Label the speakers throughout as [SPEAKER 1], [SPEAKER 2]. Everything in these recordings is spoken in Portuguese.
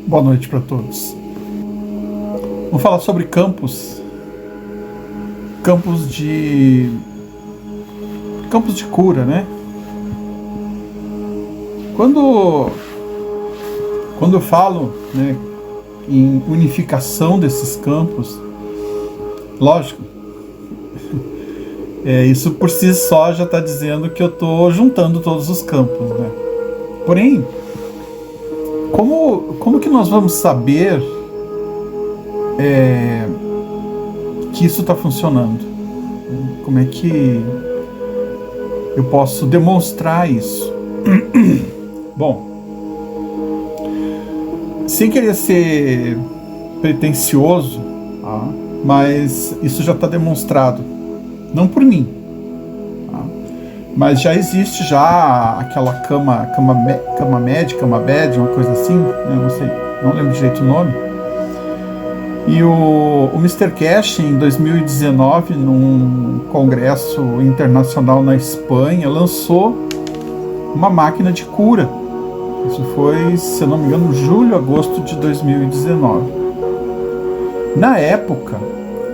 [SPEAKER 1] Boa noite para todos. Vamos falar sobre campos de cura, né? Quando eu falo, né, em unificação desses campos, lógico, isso por si só já está dizendo que eu estou juntando todos os campos, né? Porém, como que nós vamos saber que isso está funcionando? Como é que eu posso demonstrar isso? Bom, sem querer ser pretensioso, tá? Mas isso já está demonstrado, não por mim, tá? Mas já existe já aquela cama med, uma coisa assim, eu não sei, não lembro direito o nome. E o Mr. Cash, em 2019, num congresso internacional na Espanha, lançou uma máquina de cura. Isso foi, se eu não me engano, julho, agosto de 2019. Na época,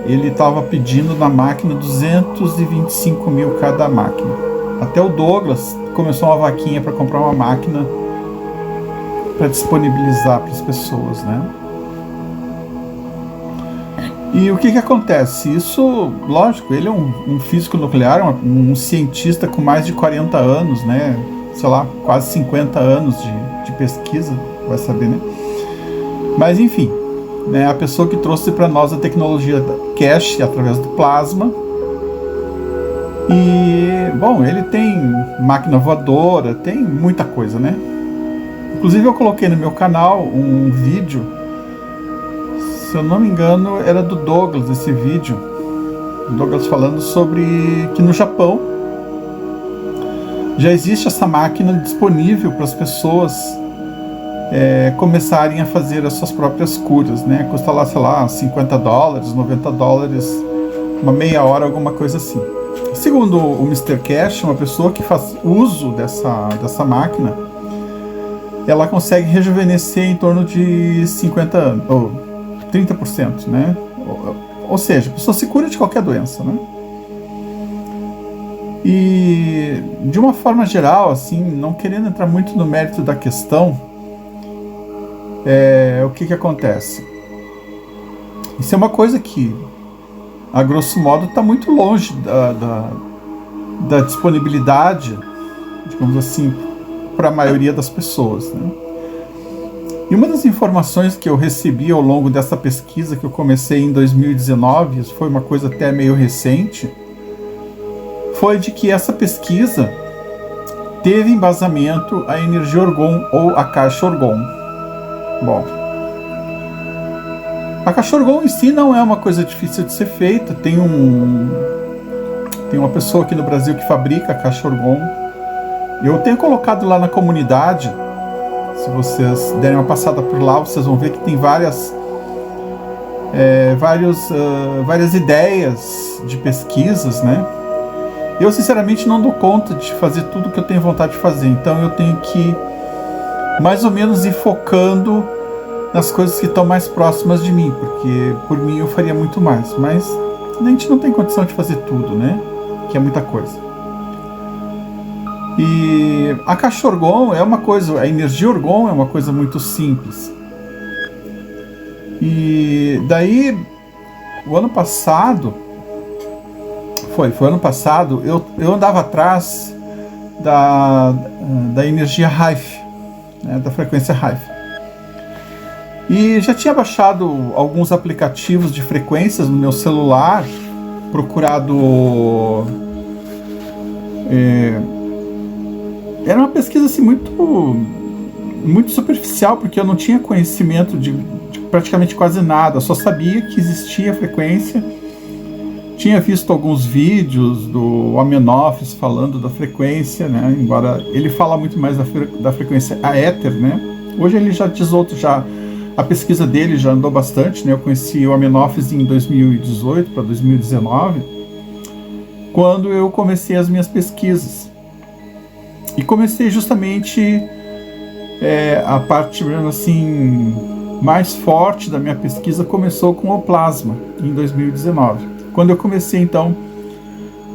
[SPEAKER 1] ele estava pedindo na máquina 225 mil cada máquina. Até o Douglas começou uma vaquinha para comprar uma máquina para disponibilizar para as pessoas, né? E o que acontece? Isso, lógico, ele é um físico nuclear, um cientista com mais de 40 anos, né? Sei lá, quase 50 anos de pesquisa, vai saber, né? Mas enfim, né, a pessoa que trouxe para nós a tecnologia Cash através do plasma. E, bom, ele tem máquina voadora, tem muita coisa, né? Inclusive eu coloquei no meu canal um vídeo, se eu não me engano era do Douglas, esse vídeo, o Douglas falando sobre que no Japão já existe essa máquina disponível para as pessoas começarem a fazer as suas próprias curas, né? Custa lá, sei lá, $50, $90, uma meia hora, alguma coisa assim. Segundo o Mr. Cash, uma pessoa que faz uso dessa máquina, ela consegue rejuvenescer em torno de 50 anos, ou 30%, né? Ou seja, a pessoa se cura de qualquer doença, né? E, de uma forma geral, assim, não querendo entrar muito no mérito da questão, o que acontece? Isso é uma coisa que, a grosso modo, está muito longe da disponibilidade, digamos assim, para a maioria das pessoas, né? E uma das informações que eu recebi ao longo dessa pesquisa que eu comecei em 2019, isso foi uma coisa até meio recente, foi de que essa pesquisa teve embasamento a energia Orgón ou a caixa Orgón. Bom, a caixa Orgón em si não é uma coisa difícil de ser feita. Tem uma pessoa aqui no Brasil que fabrica a caixa Orgón. Eu tenho colocado lá na comunidade. Se vocês derem uma passada por lá, vocês vão ver que tem várias ideias de pesquisas, né? Eu, sinceramente, não dou conta de fazer tudo que eu tenho vontade de fazer. Então, eu tenho que, mais ou menos, ir focando nas coisas que estão mais próximas de mim. Porque, por mim, eu faria muito mais. Mas a gente não tem condição de fazer tudo, né? Que é muita coisa. E a caixa Orgón é uma coisa, a energia Orgón é uma coisa muito simples. E daí, o ano passado, foi ano passado, eu andava atrás da energia Rife, né, da frequência Rife. E já tinha baixado alguns aplicativos de frequências no meu celular, procurado... Era uma pesquisa assim, muito superficial, porque eu não tinha conhecimento de praticamente quase nada. Eu só sabia que existia frequência. Tinha visto alguns vídeos do Amenófis falando da frequência, né? Embora ele fala muito mais da frequência a éter, né? Hoje ele já diz outro, a pesquisa dele já andou bastante, né? Eu conheci o Amenófis em 2018 para 2019, quando eu comecei as minhas pesquisas. E comecei justamente a parte, assim, mais forte da minha pesquisa começou com o plasma, em 2019. Quando eu comecei, então,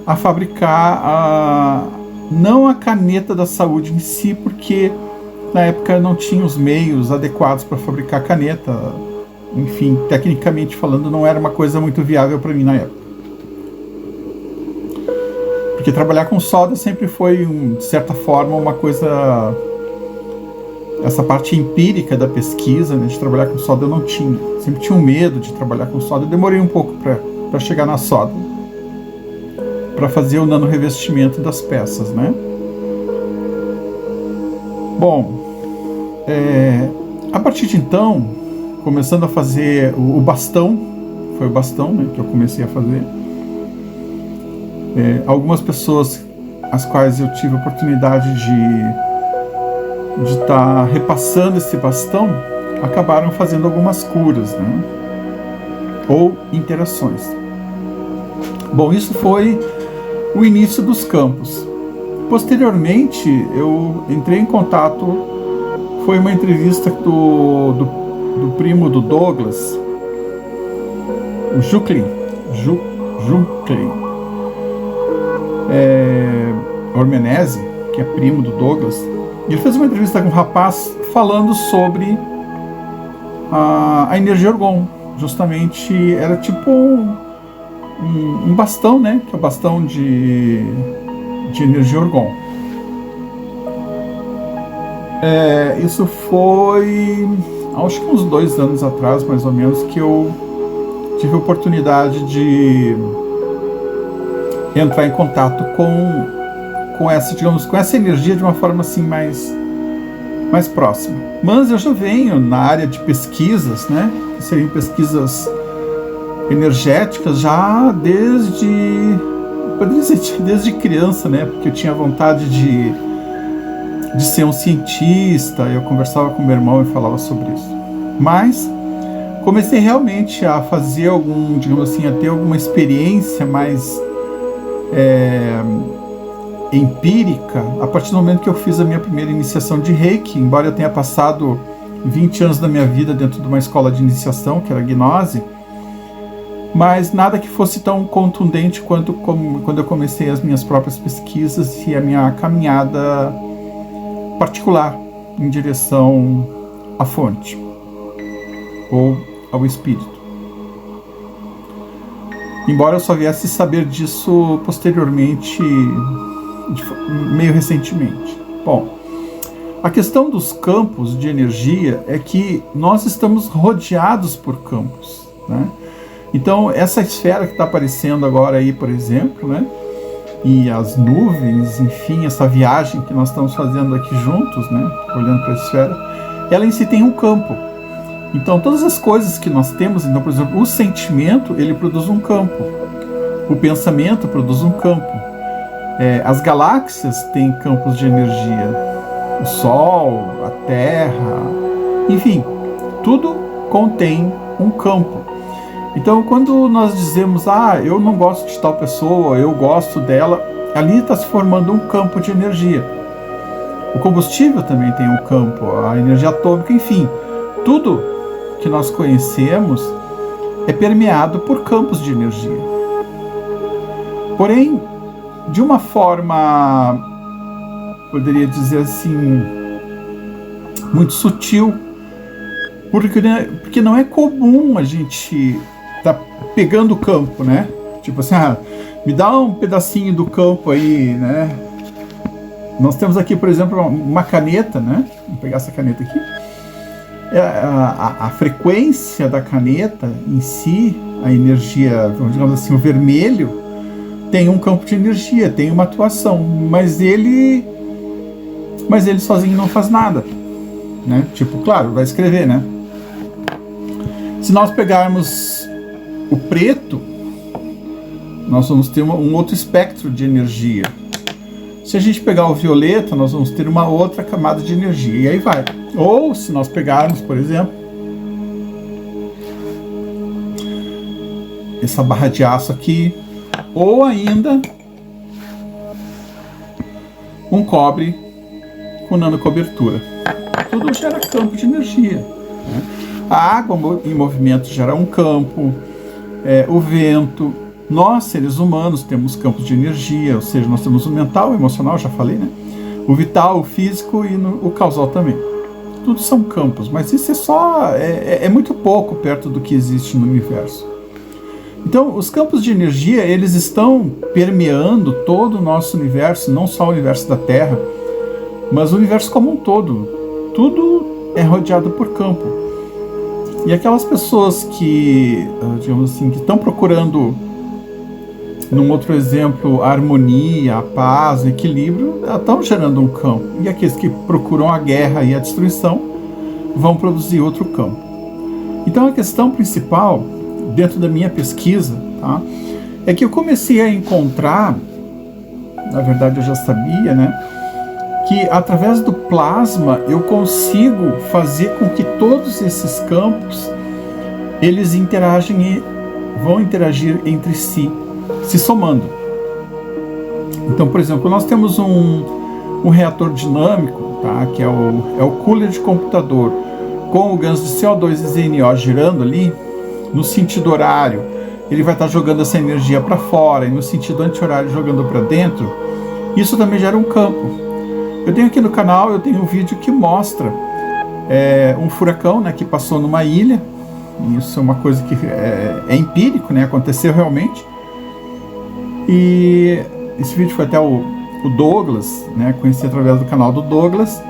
[SPEAKER 1] a fabricar não a caneta da saúde em si, porque na época eu não tinha os meios adequados para fabricar caneta. Enfim, tecnicamente falando, não era uma coisa muito viável para mim na época. Porque trabalhar com solda sempre foi, de certa forma, uma coisa... Essa parte empírica da pesquisa, né, de trabalhar com solda, eu não tinha. Sempre tinha um medo de trabalhar com solda. Eu demorei um pouco para chegar na solda, para fazer o nanorevestimento das peças, né? Bom, a partir de então, começando a fazer o bastão, foi o bastão, né, que eu comecei a fazer. Algumas pessoas as quais eu tive a oportunidade de estar repassando esse bastão acabaram fazendo algumas curas, né? Ou interações. Bom, isso foi o início dos campos. Posteriormente, eu entrei em contato, foi uma entrevista do primo do Douglas, o Jukley Ormenese, que é primo do Douglas. Ele fez uma entrevista com um rapaz falando sobre a energia Orgon. Justamente era tipo um bastão, né? Que é o bastão de energia Orgon. Isso foi, acho que uns 2 anos atrás, mais ou menos, que eu tive a oportunidade de entrar em contato com essa energia de uma forma assim mais próxima. Mas eu já venho na área de pesquisas, né? Que seriam pesquisas energéticas já desde criança, né? Porque eu tinha vontade de ser um cientista. Eu conversava com meu irmão e falava sobre isso. Mas comecei realmente a fazer a ter alguma experiência mais empírica a partir do momento que eu fiz a minha primeira iniciação de Reiki. Embora eu tenha passado 20 anos da minha vida dentro de uma escola de iniciação, que era a Gnose, mas nada que fosse tão contundente quanto quando eu comecei as minhas próprias pesquisas e a minha caminhada particular em direção à fonte ou ao espírito. Embora eu só viesse saber disso posteriormente, meio recentemente. Bom, a questão dos campos de energia é que nós estamos rodeados por campos, né? Então, essa esfera que está aparecendo agora aí, por exemplo, né? E as nuvens, enfim, essa viagem que nós estamos fazendo aqui juntos, né? Olhando para a esfera, ela em si tem um campo. Então, todas as coisas que nós temos, então, por exemplo, o sentimento, ele produz um campo. O pensamento produz um campo. As galáxias têm campos de energia. O Sol, a Terra, enfim, tudo contém um campo. Então, quando nós dizemos, eu não gosto de tal pessoa, eu gosto dela, ali está se formando um campo de energia. O combustível também tem um campo, a energia atômica, enfim, tudo que nós conhecemos é permeado por campos de energia. Porém, de uma forma, poderia dizer assim, muito sutil, porque não é comum a gente tá pegando o campo, né? Tipo assim, me dá um pedacinho do campo aí, né? Nós temos aqui, por exemplo, uma caneta, né? Vamos pegar essa caneta aqui. A frequência da caneta em si, a energia, digamos assim, o vermelho, tem um campo de energia, tem uma atuação, mas ele sozinho não faz nada, né? Tipo, claro, vai escrever, né? Se nós pegarmos o preto, nós vamos ter um outro espectro de energia. Se a gente pegar o violeta, nós vamos ter uma outra camada de energia, e aí vai. Ou, se nós pegarmos, por exemplo, essa barra de aço aqui, ou ainda um cobre com nanocobertura. Tudo gera campo de energia, né? A água em movimento gera um campo, o vento. Nós, seres humanos, temos campos de energia, ou seja, nós temos o mental, o emocional, já falei, né? O vital, o físico e o causal também. Tudo são campos, mas isso é muito pouco perto do que existe no universo. Então, os campos de energia, eles estão permeando todo o nosso universo, não só o universo da Terra, mas o universo como um todo. Tudo é rodeado por campo. E aquelas pessoas que, digamos assim, que estão procurando, num outro exemplo, a harmonia, a paz, o equilíbrio, estão gerando um campo. E aqueles que procuram a guerra e a destruição vão produzir outro campo. Então a questão principal, dentro da minha pesquisa, tá, é que eu comecei a encontrar, na verdade eu já sabia, né, que através do plasma eu consigo fazer com que todos esses campos, eles vão interagir entre si, se somando. Então, por exemplo, nós temos um reator dinâmico, tá, que é o cooler de computador, com o gancho de CO2 e ZNO girando ali, no sentido horário, ele vai estar jogando essa energia para fora, e no sentido anti-horário jogando para dentro. Isso também gera um campo. Eu tenho aqui no canal, eu tenho um vídeo que mostra um furacão, né, que passou numa ilha. Isso é uma coisa que é empírico, né, aconteceu realmente. E esse vídeo foi até o Douglas, né, conheci através do canal do Douglas.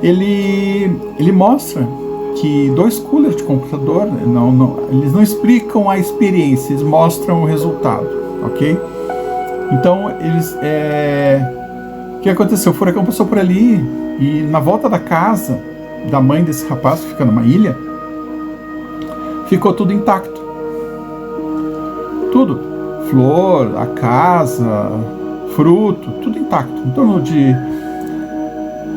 [SPEAKER 1] Ele mostra que 2 coolers de computador, eles não explicam a experiência, eles mostram o resultado, ok? Então, o que aconteceu? O furacão passou por ali e na volta da casa da mãe desse rapaz, que fica numa ilha, ficou tudo intacto. Tudo. Flor, a casa, fruto, tudo intacto. Em torno de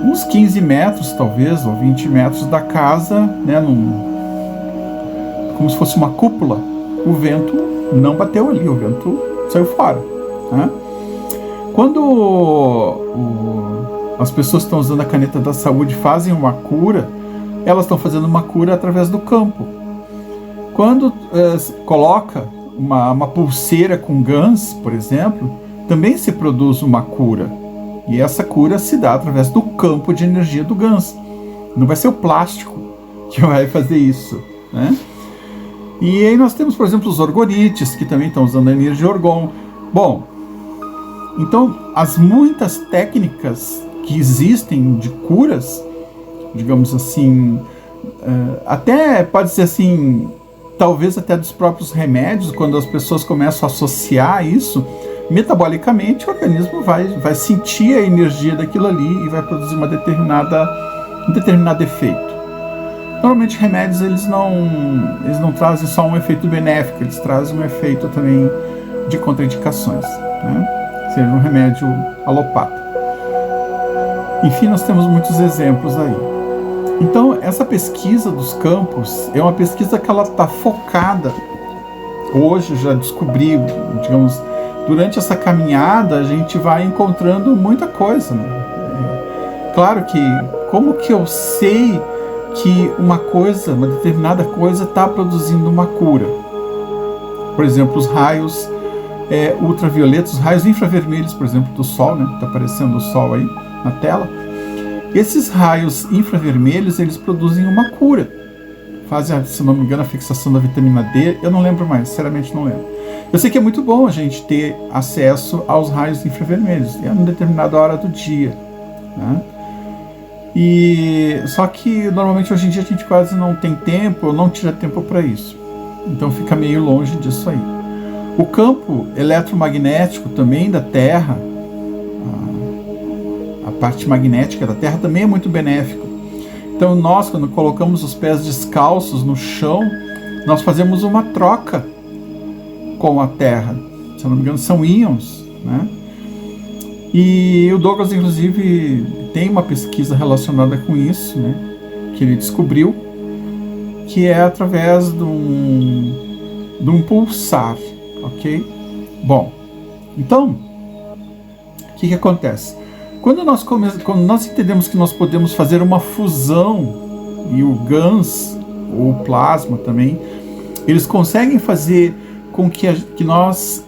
[SPEAKER 1] uns 15 metros, talvez, ou 20 metros da casa, né, como se fosse uma cúpula. O vento não bateu ali, o vento saiu fora, né? Quando as pessoas que estão usando a caneta da saúde fazem uma cura, elas estão fazendo uma cura através do campo. Quando coloca uma pulseira com GANs, por exemplo, também se produz uma cura. E essa cura se dá através do campo de energia do GANs. Não vai ser o plástico que vai fazer isso, né? E aí nós temos, por exemplo, os orgonites, que também estão usando a energia orgon. Bom, então as muitas técnicas que existem de curas, digamos assim, até pode ser assim, talvez até dos próprios remédios, quando as pessoas começam a associar isso, metabolicamente o organismo vai sentir a energia daquilo ali e vai produzir um determinado efeito. Normalmente remédios eles não trazem só um efeito benéfico, eles trazem um efeito também de contraindicações, né? Seja um remédio alopata. Enfim, nós temos muitos exemplos aí. Então, essa pesquisa dos campos é uma pesquisa que ela está focada. Hoje eu já descobri, digamos, durante essa caminhada a gente vai encontrando muita coisa, né? Claro que, como que eu sei que uma determinada coisa está produzindo uma cura? Por exemplo, os raios ultravioletas, os raios infravermelhos, por exemplo, do Sol, né? Está aparecendo o Sol aí na tela. Esses raios infravermelhos, eles produzem uma cura. Fazem, se não me engano, a fixação da vitamina D. Eu não lembro mais, sinceramente não lembro. Eu sei que é muito bom a gente ter acesso aos raios infravermelhos, em uma determinada hora do dia, né? Só que normalmente hoje em dia a gente quase não tem tempo, ou não tira tempo para isso. Então fica meio longe disso aí. O campo eletromagnético também da Terra, a parte magnética da Terra também é muito benéfico. Então nós, quando colocamos os pés descalços no chão, nós fazemos uma troca com a Terra. Se eu não me engano, são íons, né? E o Douglas, inclusive, tem uma pesquisa relacionada com isso, né? Que ele descobriu, que é através de um pulsar, ok? Bom, então, o que acontece? Quando nós entendemos que nós podemos fazer uma fusão e o GANs, ou plasma também, eles conseguem fazer com que nós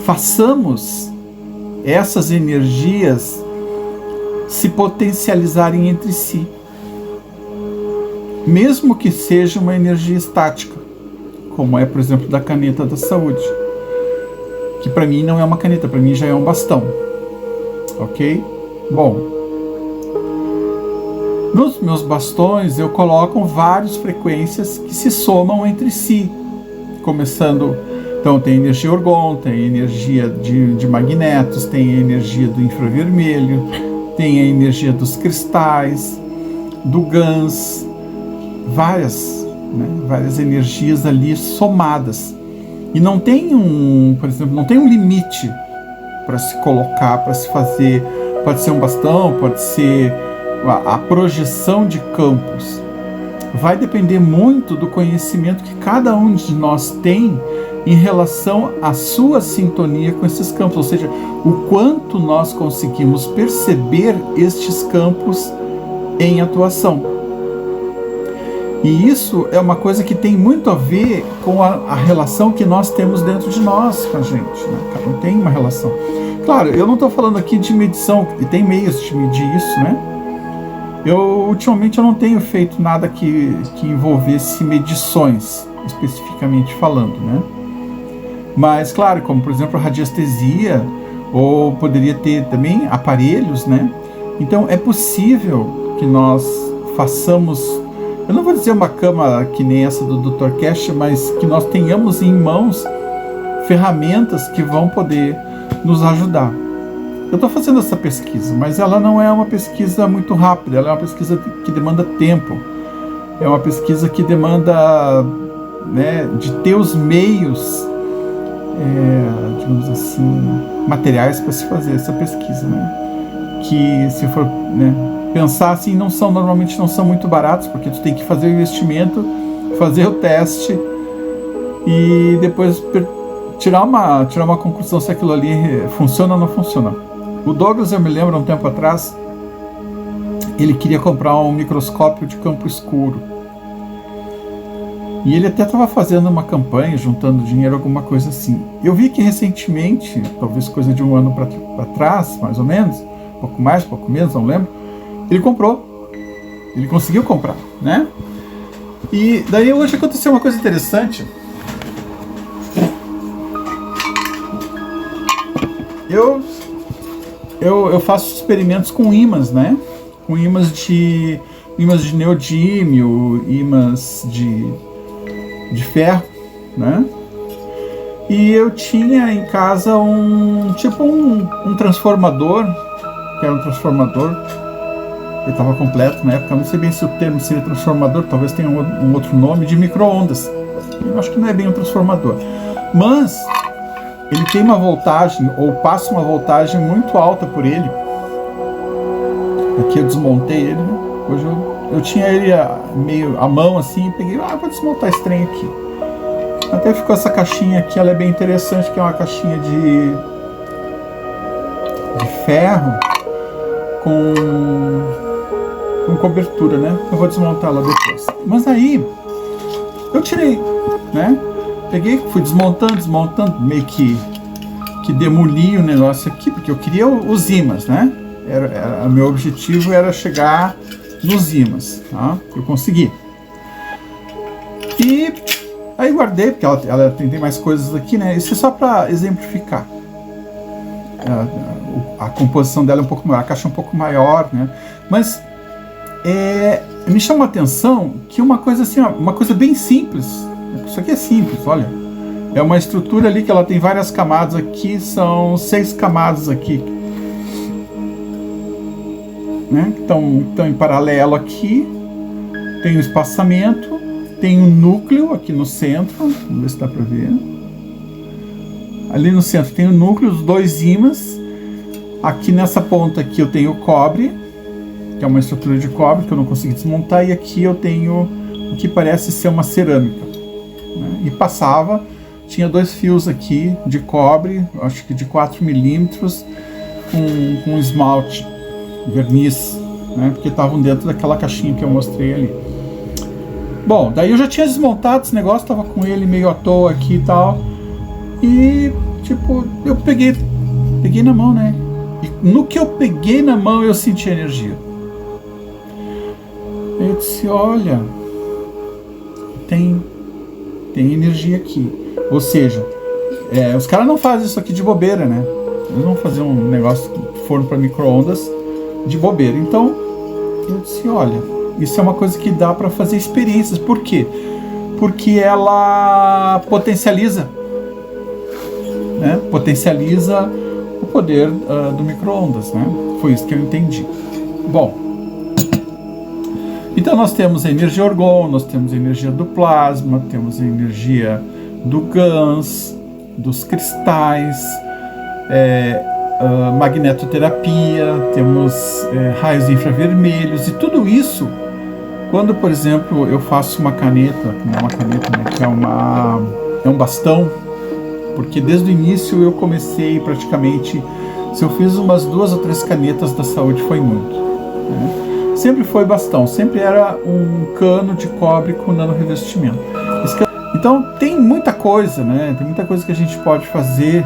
[SPEAKER 1] façamos essas energias se potencializarem entre si, mesmo que seja uma energia estática, como é, por exemplo, da caneta da saúde, que para mim não é uma caneta, para mim já é um bastão, ok? Bom, nos meus bastões eu coloco várias frequências que se somam entre si, começando, então tem energia orgão, tem energia de magnetos, tem a energia do infravermelho, tem a energia dos cristais, do GANS, várias energias ali somadas. E não tem por exemplo, não tem um limite para se colocar, para se fazer. Pode ser um bastão, pode ser a projeção de campos. Vai depender muito do conhecimento que cada um de nós tem em relação à sua sintonia com esses campos, ou seja, o quanto nós conseguimos perceber estes campos em atuação. E isso é uma coisa que tem muito a ver com a relação que nós temos dentro de nós com a gente, né? Cada um tem uma relação. Claro, eu não estou falando aqui de medição, e tem meios de medir isso, né? Ultimamente eu não tenho feito nada que envolvesse medições, especificamente falando, né? Mas, claro, como por exemplo a radiestesia, ou poderia ter também aparelhos, né? Então é possível que nós façamos, eu não vou dizer uma cama que nem essa do Dr. Cash, mas que nós tenhamos em mãos ferramentas que vão poder nos ajudar. Eu estou fazendo essa pesquisa, mas ela não é uma pesquisa muito rápida, ela é uma pesquisa que demanda tempo. É uma pesquisa que demanda, né, de ter os meios, digamos assim, materiais para se fazer essa pesquisa, né? Que, se for, né, pensar assim, normalmente não são muito baratos, porque tu tem que fazer o investimento, fazer o teste e depois tirar uma conclusão se aquilo ali funciona ou não funciona. O Douglas, eu me lembro, um tempo atrás, ele queria comprar um microscópio de campo escuro. E ele até estava fazendo uma campanha, juntando dinheiro, alguma coisa assim. Eu vi que recentemente, talvez coisa de um ano para trás, mais ou menos, pouco mais, pouco menos, não lembro, ele comprou. Ele conseguiu comprar, né? E daí hoje aconteceu uma coisa interessante. Eu faço experimentos com ímãs, né? Com ímãs de neodímio, ímãs de ferro, né? E eu tinha em casa um transformador, que era um transformador, ele estava completo na época, eu não sei bem se o termo seria transformador, talvez tenha um outro nome, de micro-ondas. Eu acho que não é bem um transformador, mas ele tem uma voltagem, ou passa uma voltagem muito alta por ele. Aqui eu desmontei ele, né? Hoje eu tinha ele meio à mão assim, e peguei, vou desmontar esse trem aqui. Até ficou essa caixinha aqui, ela é bem interessante, que é uma caixinha de ferro com cobertura, né? Eu vou desmontar ela depois. Mas aí, eu tirei, né? Peguei, fui desmontando, meio que demoli o negócio aqui, porque eu queria os ímãs, né? Meu objetivo era chegar nos ímãs, tá? Eu consegui. E aí guardei, porque ela tem mais coisas aqui, né? Isso é só para exemplificar. A composição dela é um pouco maior, a caixa é um pouco maior, né? Mas me chama a atenção que uma coisa assim, uma coisa bem simples. Isso aqui é simples, olha. É uma estrutura ali que ela tem várias camadas aqui, são 6 camadas aqui, né? Estão em paralelo aqui. Tem o espaçamento, tem um núcleo aqui no centro, vamos ver se dá para ver. Ali no centro tem o núcleo, os 2 ímãs. Aqui nessa ponta aqui eu tenho o cobre, que é uma estrutura de cobre que eu não consegui desmontar, e aqui eu tenho o que parece ser uma cerâmica, né? E tinha 2 fios aqui de cobre, acho que de 4 milímetros, com esmalte, verniz, né? Porque estavam dentro daquela caixinha que eu mostrei ali. Bom, daí eu já tinha desmontado esse negócio, tava com ele meio à toa aqui e tal. E, tipo, eu peguei na mão, né? E no que eu peguei na mão, eu senti energia. Eu disse, olha, tem energia aqui. Ou seja, os caras não fazem isso aqui de bobeira, né? Eles vão fazer um negócio de forno para micro-ondas de bobeira. Então, eu disse, olha, isso é uma coisa que dá para fazer experiências. Por quê? Porque ela potencializa, né? Potencializa o poder do micro-ondas, né? Foi isso que eu entendi. Bom, então nós temos a energia orgão, nós temos a energia do plasma, temos a energia do GANS, dos cristais, magnetoterapia, temos raios infravermelhos, e tudo isso, quando, por exemplo, eu faço uma caneta, não é uma caneta, né, que é um bastão, porque desde o início eu comecei praticamente, se eu fiz umas 2 ou 3 canetas da saúde foi muito, né? Sempre foi bastão, sempre era um cano de cobre com nanorevestimento. Então tem muita coisa, né? Tem muita coisa que a gente pode fazer.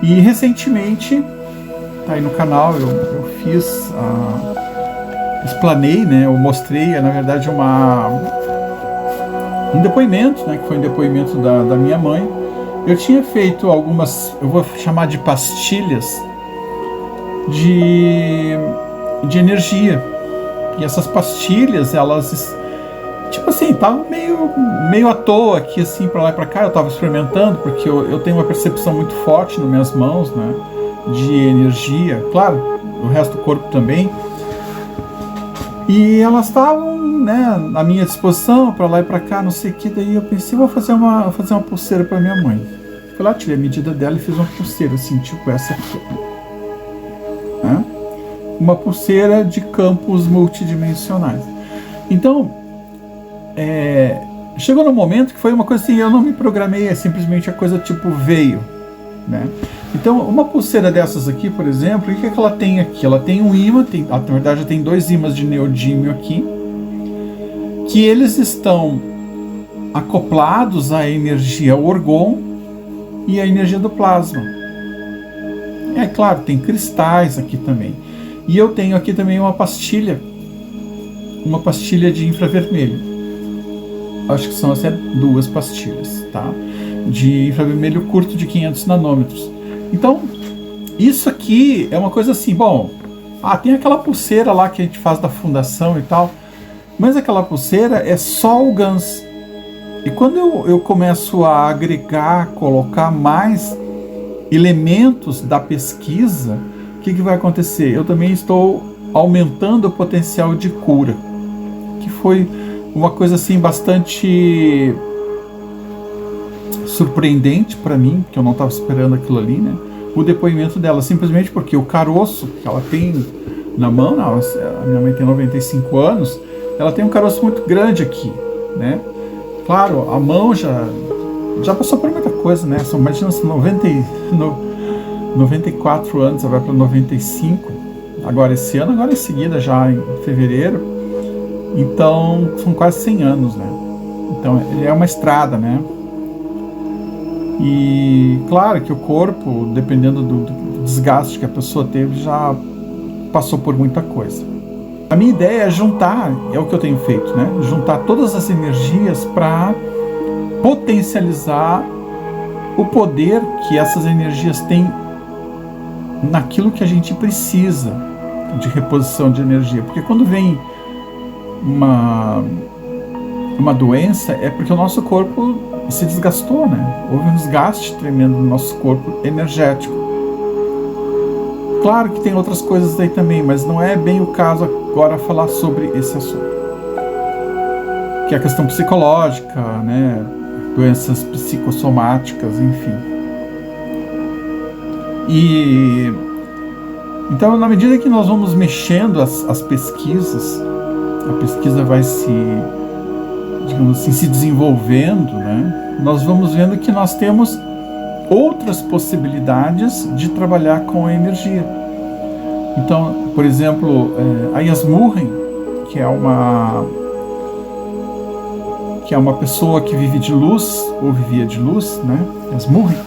[SPEAKER 1] E recentemente, tá aí no canal, eu fiz, explanei, né? Eu mostrei, na verdade, um depoimento, né? Que foi um depoimento da minha mãe. Eu tinha feito algumas, eu vou chamar de pastilhas de energia. E essas pastilhas, elas, tipo assim, estavam meio à toa aqui, assim, pra lá e pra cá. Eu tava experimentando, porque eu tenho uma percepção muito forte nas minhas mãos, né, de energia, claro, o resto do corpo também. E elas estavam, né, à minha disposição, pra lá e pra cá, não sei o que. Daí eu pensei, vou fazer uma pulseira pra minha mãe. Fui lá, tirei a medida dela e fiz uma pulseira, assim, tipo essa aqui, né? Uma pulseira de campos multidimensionais. Então, chegou no momento que foi uma coisa assim, eu não me programei, simplesmente a coisa tipo veio, né? Então, uma pulseira dessas aqui, por exemplo, o que ela tem aqui? Ela tem um ímã, na verdade tem 2 ímãs de neodímio aqui, que eles estão acoplados à energia orgão e à energia do plasma. É claro, tem cristais aqui também. E eu tenho aqui também uma pastilha de infravermelho. Acho que são até 2 pastilhas, tá? De infravermelho curto de 500 nanômetros. Então, isso aqui é uma coisa assim, bom, tem aquela pulseira lá que a gente faz da fundação e tal, mas aquela pulseira é só o GANS. E quando eu começo a agregar, colocar mais elementos da pesquisa, o que vai acontecer? Eu também estou aumentando o potencial de cura, que foi uma coisa assim bastante surpreendente para mim, porque eu não estava esperando aquilo ali, né? O depoimento dela, simplesmente porque o caroço que ela tem na mão, a minha mãe tem 95 anos, ela tem um caroço muito grande aqui, né? Claro, a mão já passou por muita coisa, né? Imagina, 94 anos, ela vai para 95, agora esse ano, agora em seguida, já em fevereiro, então são quase 100 anos, né? Então é uma estrada, né? E claro que o corpo, dependendo do desgaste que a pessoa teve, já passou por muita coisa. A minha ideia é juntar, é o que eu tenho feito, né? Juntar todas as energias para potencializar o poder que essas energias têm naquilo que a gente precisa de reposição de energia. Porque quando vem uma doença, é porque o nosso corpo se desgastou, né? Houve um desgaste tremendo no nosso corpo energético. Claro que tem outras coisas aí também, mas não é bem o caso agora falar sobre esse assunto. Que é a questão psicológica, né? Doenças psicossomáticas, enfim. E então, na medida que nós vamos mexendo as pesquisas, a pesquisa vai digamos assim, se desenvolvendo, né? Nós vamos vendo que nós temos outras possibilidades de trabalhar com a energia. Então, por exemplo, a Yasmurren, que é uma pessoa que vive de luz, ou vivia de luz, né? Yasmurren,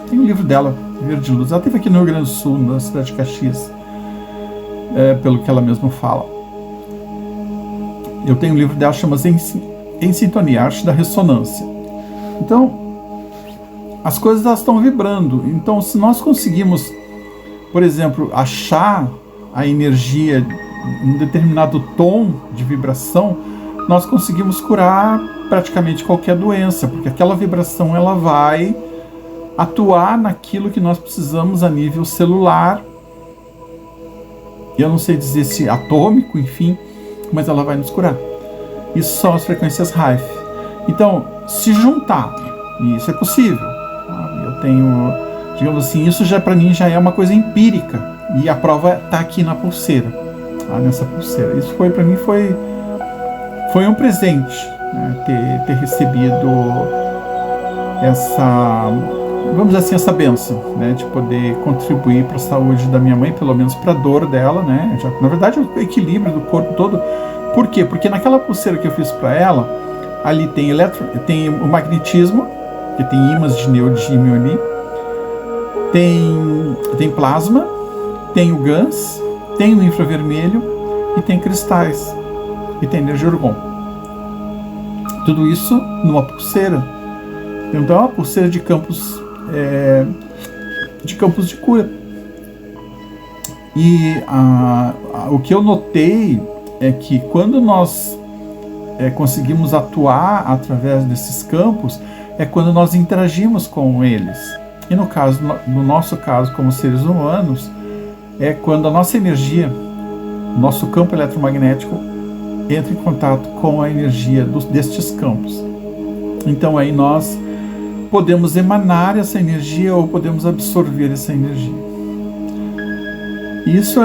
[SPEAKER 1] tem um livro dela, Viver de Luz. Ela esteve aqui no Rio Grande do Sul, na cidade de Caxias, pelo que ela mesma fala. Eu tenho um livro dela, chama Em Sintonia, Arte da Ressonância. Então, as coisas elas estão vibrando. Então, se nós conseguimos, por exemplo, achar a energia em um determinado tom de vibração, nós conseguimos curar praticamente qualquer doença, porque aquela vibração ela vai atuar naquilo que nós precisamos a nível celular. Eu não sei dizer se atômico, enfim, mas ela vai nos curar. Isso são as frequências Rife. Então, se juntar, e isso é possível. Eu tenho, digamos assim, isso já para mim já é uma coisa empírica, e a prova está aqui na pulseira, nessa pulseira. Isso foi para mim foi um presente, né, ter recebido essa, vamos dizer assim, essa bênção, né, de poder contribuir para a saúde da minha mãe, pelo menos para a dor dela, né, já, na verdade o equilíbrio do corpo todo. Por quê? Porque naquela pulseira que eu fiz para ela, ali tem o magnetismo, que tem ímãs de neodímio ali, tem plasma, tem o GANS, tem o infravermelho e tem cristais e tem energia orgão. Tudo isso numa pulseira. Então é uma pulseira de campos de cura. E o que eu notei é que quando nós conseguimos atuar através desses campos, é quando nós interagimos com eles. E no nosso caso, como seres humanos, é quando a nossa energia, nosso campo eletromagnético, entra em contato com a energia destes campos. Então aí nós podemos emanar essa energia ou podemos absorver essa energia. Isso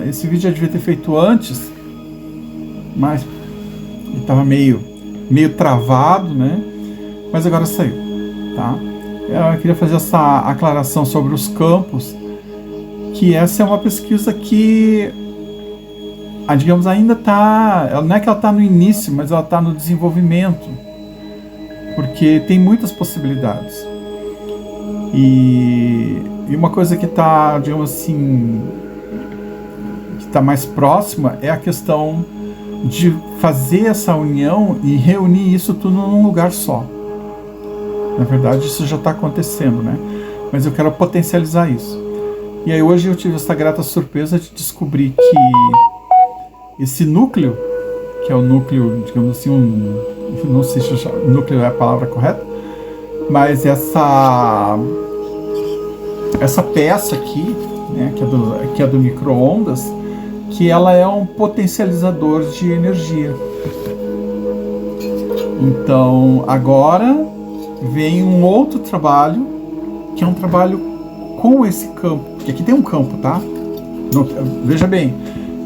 [SPEAKER 1] esse vídeo eu devia ter feito antes, mas ele estava meio travado, né? Mas agora saiu, tá? Eu queria fazer essa aclaração sobre os campos, que essa é uma pesquisa que, digamos, ainda está, não é que ela está no início, mas ela está no desenvolvimento, porque tem muitas possibilidades. E uma coisa que está, digamos assim, que está mais próxima é a questão de fazer essa união e reunir isso tudo num lugar só. Na verdade, isso já está acontecendo, né? Mas eu quero potencializar isso. E aí hoje eu tive essa grata surpresa de descobrir que esse núcleo, que é o núcleo, digamos assim, não sei se núcleo é a palavra correta, mas essa peça aqui, né, que é do micro-ondas, que ela é um potencializador de energia. Então agora vem um outro trabalho, que é um trabalho com esse campo, porque aqui tem um campo, tá? Veja bem,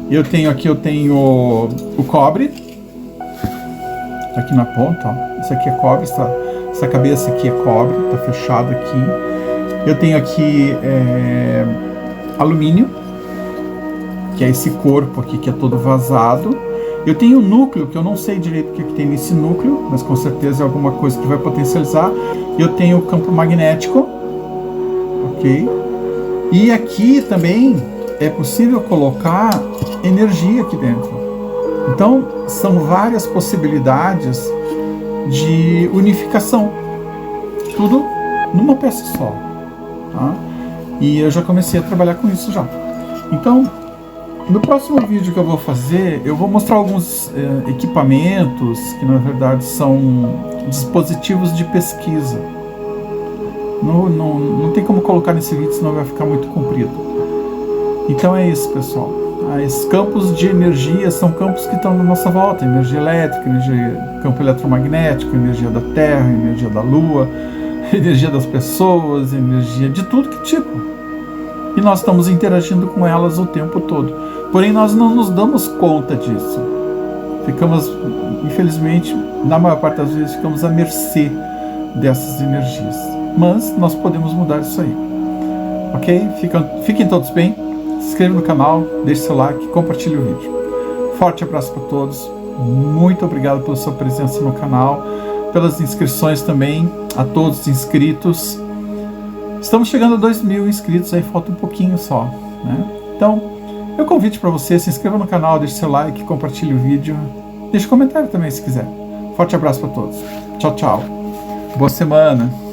[SPEAKER 1] eu tenho o cobre, tá aqui na ponta, ó. Isso aqui é cobre, essa cabeça aqui é cobre, tá fechado aqui. Eu tenho aqui alumínio, que é esse corpo aqui que é todo vazado. Eu tenho o núcleo, que eu não sei direito o que tem nesse núcleo, mas com certeza é alguma coisa que vai potencializar. Eu tenho o campo magnético, ok? E aqui também é possível colocar energia aqui dentro. Então, são várias possibilidades de unificação. Tudo numa peça só, tá? E eu já comecei a trabalhar com isso já. Então, no próximo vídeo que eu vou fazer, eu vou mostrar alguns equipamentos que na verdade são dispositivos de pesquisa. Não tem como colocar nesse vídeo, senão vai ficar muito comprido. Então é isso, pessoal. Os campos de energia são campos que estão na nossa volta. Energia elétrica, campo eletromagnético, energia da Terra, energia da Lua, energia das pessoas, energia de tudo que tipo. E nós estamos interagindo com elas o tempo todo. Porém, nós não nos damos conta disso. Ficamos, infelizmente, na maior parte das vezes, ficamos à mercê dessas energias. Mas nós podemos mudar isso aí. Ok? Fiquem todos bem. se inscreva no canal, deixe seu like, compartilhe o vídeo. Forte abraço para todos, muito obrigado pela sua presença no canal, pelas inscrições também, a todos os inscritos. Estamos chegando a 2.000 inscritos, aí falta um pouquinho só, né? Então, meu convite para você, se inscreva no canal, deixe seu like, compartilhe o vídeo, deixe comentário também se quiser. Forte abraço para todos. Tchau, tchau. Boa semana.